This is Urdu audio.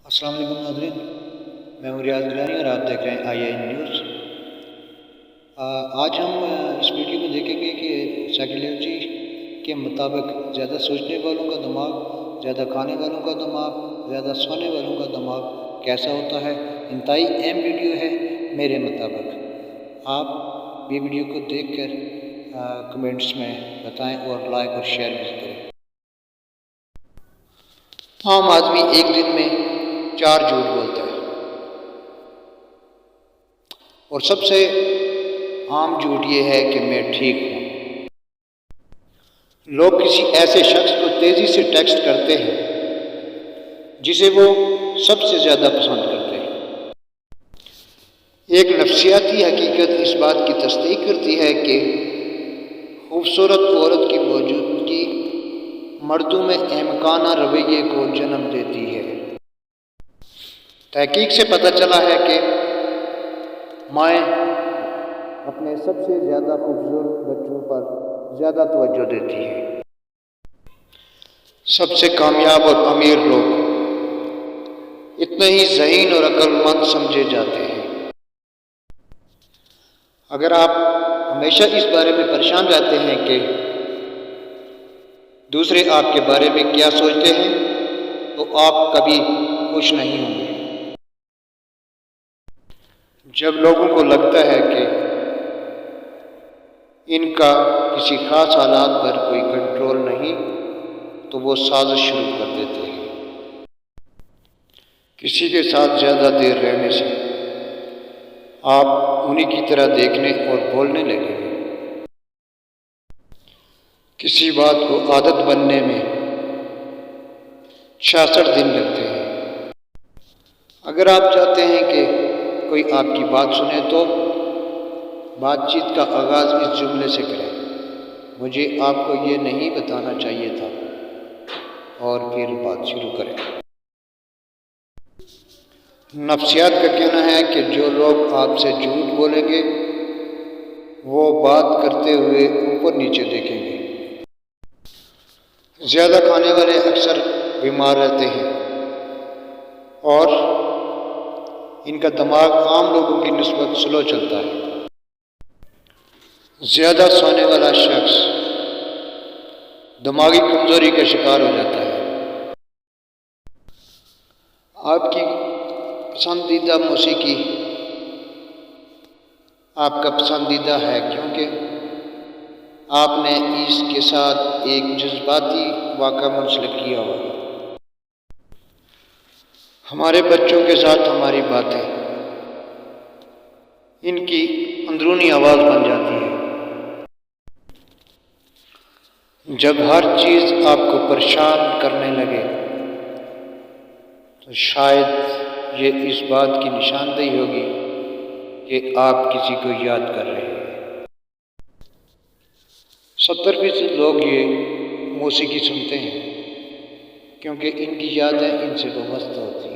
السلام علیکم ناظرین، میں ہوں ریاض گیلانی اور آپ دیکھ رہے ہیں آئی نیوز۔ آج ہم اس ویڈیو میں دیکھیں گے کہ سائیکالوجی کے مطابق زیادہ سوچنے والوں کا دماغ، زیادہ کھانے والوں کا دماغ، زیادہ سونے والوں کا دماغ کیسا ہوتا ہے۔ انتہائی اہم ویڈیو ہے میرے مطابق۔ آپ یہ ویڈیو کو دیکھ کر کمنٹس میں بتائیں اور لائک اور شیئر بھی کریں۔ عام آدمی ایک دن میں 4 جھوٹ بولتا ہے، اور سب سے عام جھوٹ یہ ہے کہ میں ٹھیک ہوں۔ لوگ کسی ایسے شخص کو تیزی سے ٹیکسٹ کرتے ہیں جسے وہ سب سے زیادہ پسند کرتے ہیں۔ ایک نفسیاتی حقیقت اس بات کی تصدیق کرتی ہے کہ خوبصورت عورت کی موجودگی مردوں میں احمقانہ رویے کو جنم دیتی ہے۔ تحقیق سے پتہ چلا ہے کہ مائیں اپنے سب سے زیادہ خوبصورت بچوں پر زیادہ توجہ دیتی ہیں۔ سب سے کامیاب اور امیر لوگ اتنے ہی ذہین اور عقل مند سمجھے جاتے ہیں۔ اگر آپ ہمیشہ اس بارے میں پریشان رہتے ہیں کہ دوسرے آپ کے بارے میں کیا سوچتے ہیں تو آپ کبھی خوش نہیں ہوں گے۔ جب لوگوں کو لگتا ہے کہ ان کا کسی خاص حالات پر کوئی کنٹرول نہیں تو وہ سازش شروع کر دیتے ہیں۔ کسی کے ساتھ زیادہ دیر رہنے سے آپ انہی کی طرح دیکھنے اور بولنے لگیں گے۔ کسی بات کو عادت بننے میں 66 دن لگتے ہیں۔ اگر آپ چاہتے ہیں کہ کوئی آپ کی بات سنے تو بات چیت کا آغاز اس جملے سے کریں: مجھے آپ کو یہ نہیں بتانا چاہیے تھا، اور پھر بات شروع کریں۔ نفسیات کا کہنا ہے کہ جو لوگ آپ سے جھوٹ بولیں گے وہ بات کرتے ہوئے اوپر نیچے دیکھیں گے۔ زیادہ کھانے والے اکثر بیمار رہتے ہیں اور ان کا دماغ عام لوگوں کی نسبت سلو چلتا ہے۔ زیادہ سونے والا شخص دماغی کمزوری کا شکار ہو جاتا ہے۔ آپ کی پسندیدہ موسیقی آپ کا پسندیدہ ہے کیونکہ آپ نے اس کے ساتھ ایک جذباتی واقعہ منسلک کیا ہوا۔ ہمارے بچوں کے ساتھ ہماری باتیں ان کی اندرونی آواز بن جاتی ہے۔ جب ہر چیز آپ کو پریشان کرنے لگے تو شاید یہ اس بات کی نشاندہی ہوگی کہ آپ کسی کو یاد کر رہے ہیں۔ 70% لوگ یہ موسیقی سنتے ہیں کیونکہ ان کی یادیں ان سے وابستہ ہوتی ہیں۔